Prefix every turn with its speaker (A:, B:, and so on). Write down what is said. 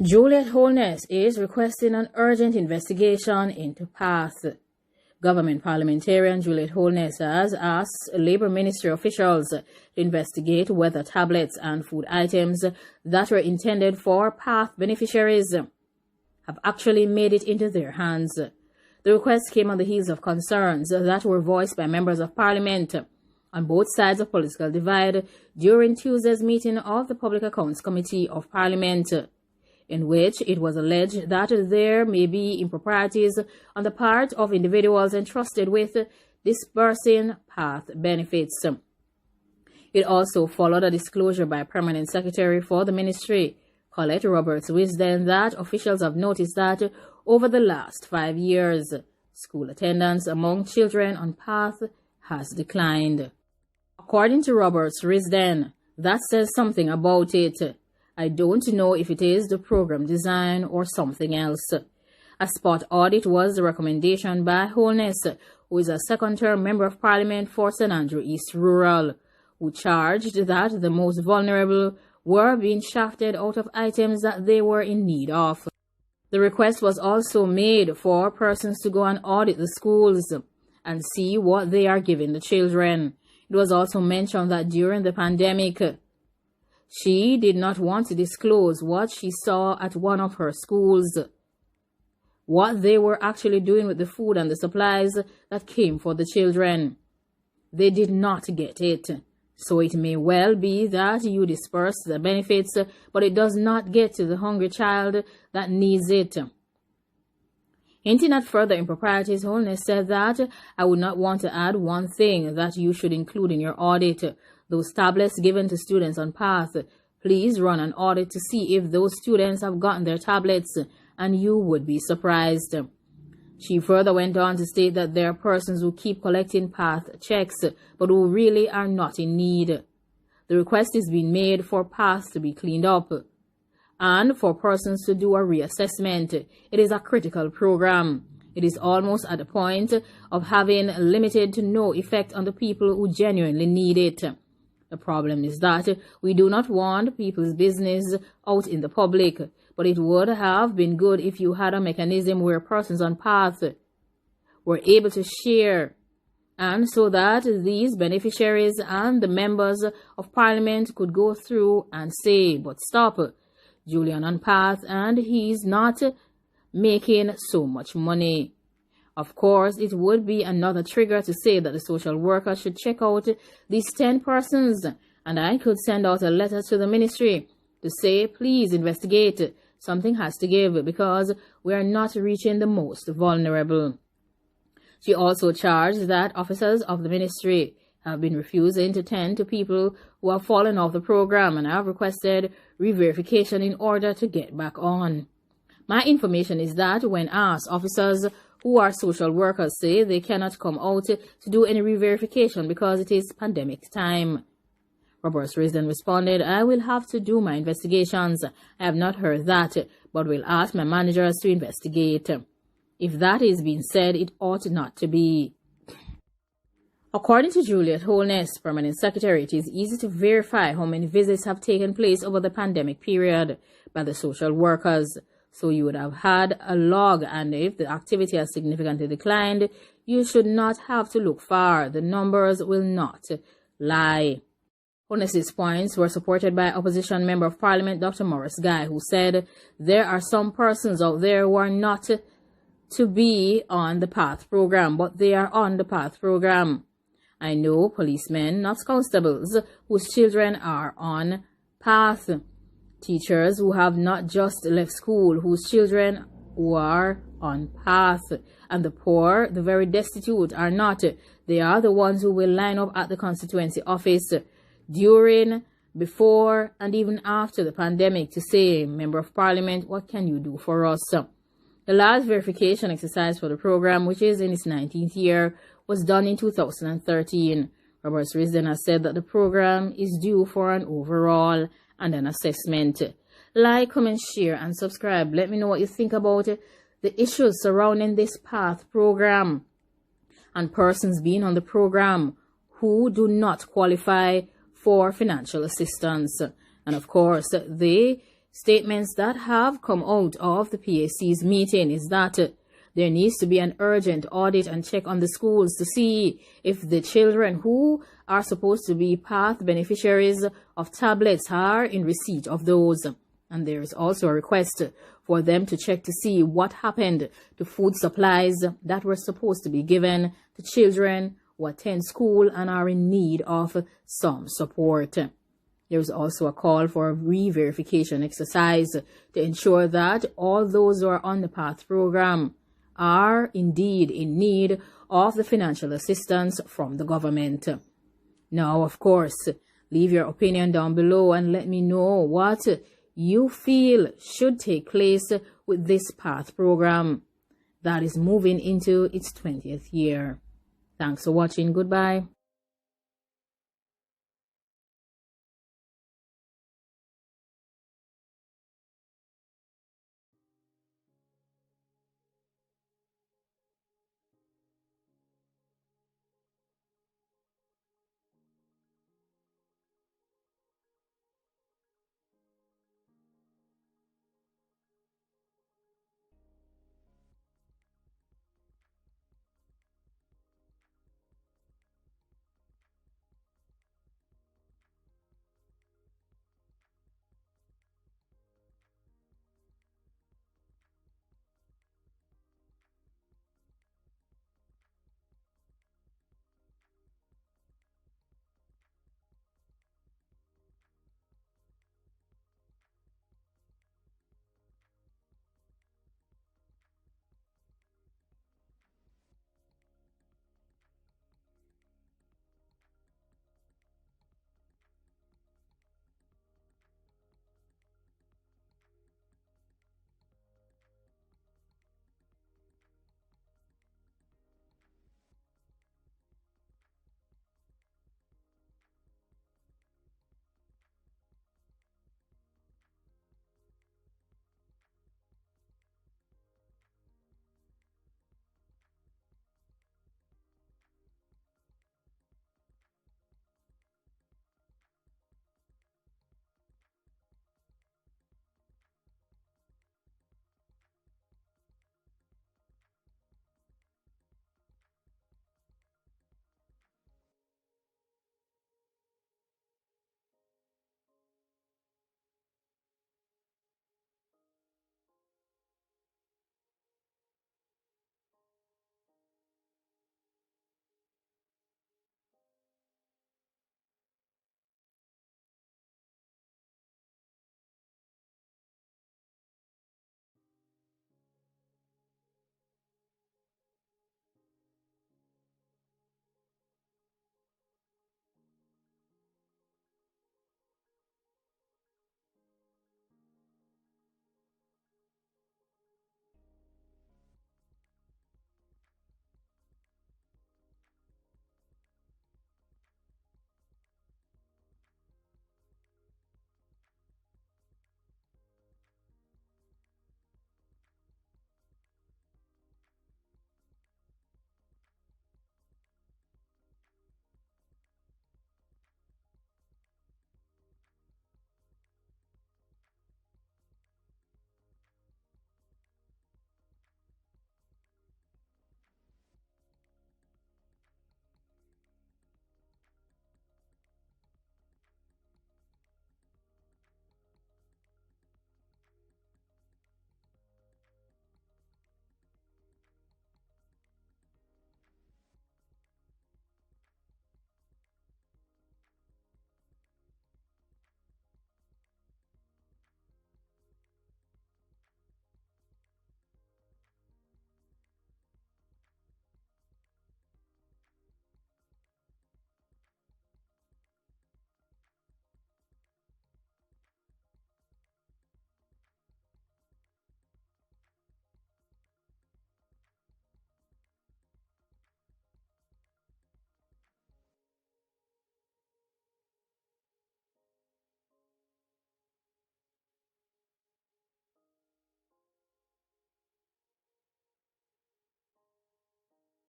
A: Juliet Holness is requesting an urgent investigation into PATH. Government parliamentarian Juliet Holness has asked Labour Ministry officials to investigate whether tablets and food items that were intended for PATH beneficiaries have actually made it into their hands. The request came on the heels of concerns that were voiced by members of Parliament on both sides of political divide during Tuesday's meeting of the Public Accounts Committee of Parliament, in which it was alleged that there may be improprieties on the part of individuals entrusted with disbursing PATH benefits. It also followed a disclosure by Permanent Secretary for the Ministry, Colette Roberts-Wisden, that officials have noticed that over the last 5 years, school attendance among children on PATH has declined. According to Roberts-Wisden, that says something about it. I don't know if it is the program design or something else. A spot audit was the recommendation by Holness, who is a second-term member of Parliament for St Andrew East Rural, who charged that the most vulnerable were being shafted out of items that they were in need of. The request was also made for persons to go and audit the schools and see what they are giving the children. It was also mentioned that during the pandemic, she did not want to disclose what she saw at one of her schools, what they were actually doing with the food and the supplies that came for the children. They did not get it. So it may well be that you disperse the benefits, but it does not get to the hungry child that needs it. Hinting at further improprieties, Holness said that I would not want to add one thing that you should include in your audit. Those tablets given to students on PATH, please run an audit to see if those students have gotten their tablets, and you would be surprised. She further went on to state that there are persons who keep collecting PATH checks, but who really are not in need. The request is being made for PATH to be cleaned up and for persons to do a reassessment. It is a critical program. It is almost at the point of having limited to no effect on the people who genuinely need it. The problem is that we do not want people's business out in the public, but it would have been good if you had a mechanism where persons on PATH were able to share, and so that these beneficiaries and the members of Parliament could go through and say, but stop, Julian on PATH and he's not making so much money. Of course, it would be another trigger to say that the social worker should check out these 10 persons, and I could send out a letter to the ministry to say, please investigate. Something has to give because we are not reaching the most vulnerable. She also charged that officers of the ministry have been refusing to tend to people who have fallen off the program and have requested re-verification in order to get back on. My information is that when asked, officers who are social workers say they cannot come out to do any re-verification because it is pandemic time. Roberts-Wisden responded, I will have to do my investigations. I have not heard that, but will ask my managers to investigate. If that is being said, it ought not to be. According to Juliet Holness, Permanent Secretary, it is easy to verify how many visits have taken place over the pandemic period by the social workers. So you would have had a log, and if the activity has significantly declined, you should not have to look far. The numbers will not lie. Holness's points were supported by opposition Member of Parliament Dr. Maurice Guy, who said there are some persons out there who are not to be on the PATH program, but they are on the PATH program. I know policemen, not constables, whose children are on PATH. Teachers who have not just left school, whose children who are on PATH. And the poor, the very destitute, are not. They are the ones who will line up at the constituency office during, before, and even after the pandemic to say, Member of Parliament, what can you do for us? The last verification exercise for the program, which is in its 19th year, was done in 2013. Roberts-Wisden has said that the program is due for an overall and an assessment. Like, comment, share, and subscribe. Let me know what you think about the issues surrounding this PATH program and persons being on the program who do not qualify for financial assistance. And of course, they Statements that have come out of the PAC's meeting is that there needs to be an urgent audit and check on the schools to see if the children who are supposed to be path beneficiaries of tablets are in receipt of those. And there is also a request for them to check to see what happened to food supplies that were supposed to be given to children who attend school and are in need of some support. There is also a call for a re-verification exercise to ensure that all those who are on the PATH program are indeed in need of the financial assistance from the government. Now, of course, leave your opinion down below and let me know what you feel should take place with this PATH program that is moving into its 20th year. Thanks for watching. Goodbye.